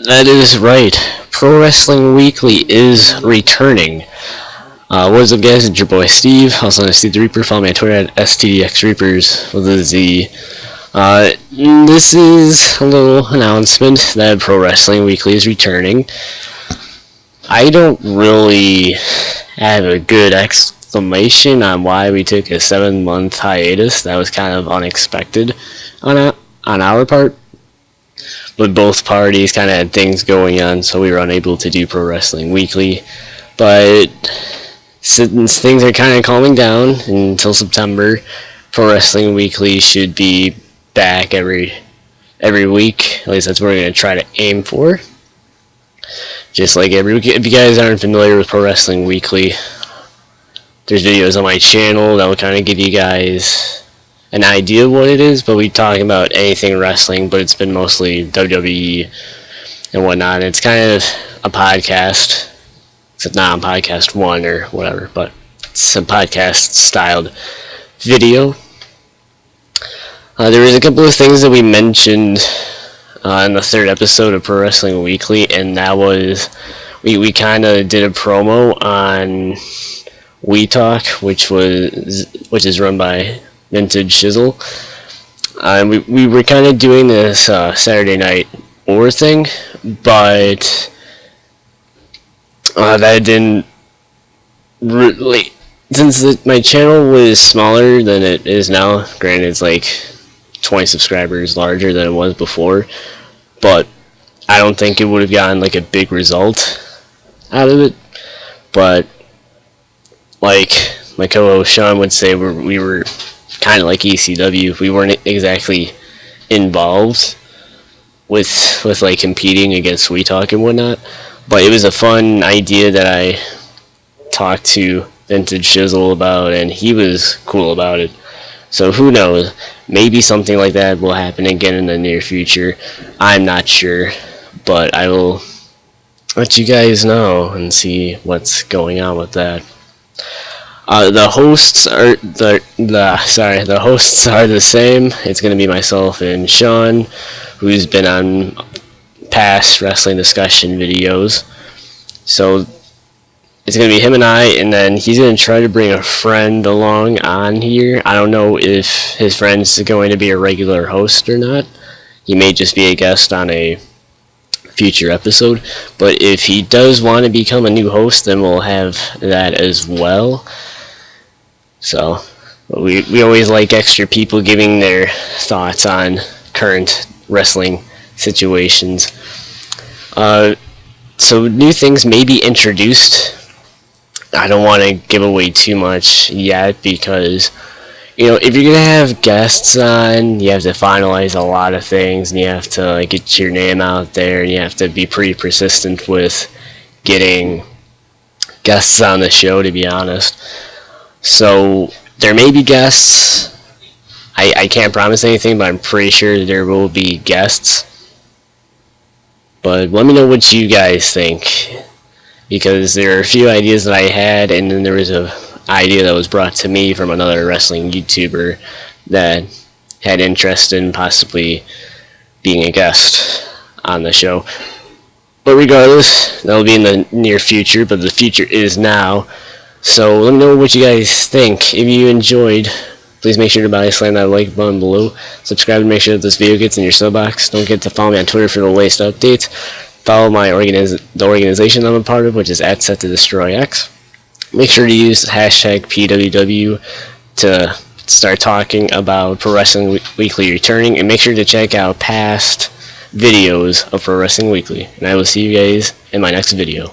That is right. Pro Wrestling Weekly is returning. What is up, guys? It's your boy Steve, also known as Steve the Reaper. Follow me on Twitter at STDXReapers with a Z. This is a little announcement that Pro Wrestling Weekly is returning. I don't really have a good explanation on why we took a 7-month hiatus. That was kind of unexpected on our part. But both parties kind of had things going on, so we were unable to do Pro Wrestling Weekly. But since things are kind of calming down until September, Pro Wrestling Weekly should be back every week. At least that's what we're going to try to aim for. Just like every week. If you guys aren't familiar with Pro Wrestling Weekly, there's videos on my channel that will kind of give you guys an idea of what it is, but we talk about anything wrestling, but it's been mostly WWE and whatnot. It's kind of a podcast, except not on podcast one or whatever, but it's a podcast styled video. There was a couple of things that we mentioned in the third episode of Pro Wrestling Weekly, and that was we kind of did a promo on We Talk, which is run by Vintage Shizzle. We were kind of doing this Saturday night or thing, but that didn't really, since my channel was smaller than it is now. Granted, it's like 20 subscribers larger than it was before, but I don't think it would have gotten like a big result out of it. But like my co-host Sean would say, we were kind of like ECW. We weren't exactly involved with like competing against We Talk and whatnot, but it was a fun idea that I talked to Vintage Shizzle about, and he was cool about it. So who knows? Maybe something like that will happen again in the near future. I'm not sure, but I will let you guys know and see what's going on with that. The hosts are the hosts are the same. It's going to be myself and Sean, who's been on past wrestling discussion videos. So it's going to be him and I, and then he's going to try to bring a friend along on here. I don't know if his friend's going to be a regular host or not. He may just be a guest on a future episode. But if he does want to become a new host, then we'll have that as well. So we always like extra people giving their thoughts on current wrestling situations. So new things may be introduced. I don't want to give away too much yet because, if you're going to have guests on, you have to finalize a lot of things, and you have to get your name out there, and you have to be pretty persistent with getting guests on the show, to be honest. So there may be guests. I can't promise anything, but I'm pretty sure there will be guests. But let me know what you guys think, because there are a few ideas that I had, and then there was an idea that was brought to me from another wrestling YouTuber that had interest in possibly being a guest on the show. But regardless, that'll be in the near future, but the future is now. So let me know what you guys think. If you enjoyed, please make sure to slam that like button below. Subscribe and make sure that this video gets in your sub box. Don't forget to follow me on Twitter for the latest updates. Follow the organization I'm a part of, which is @SetToDestroyX. Make sure to use hashtag PWW to start talking about Pro Wrestling Weekly returning, and make sure to check out past videos of Pro Wrestling Weekly. And I will see you guys in my next video.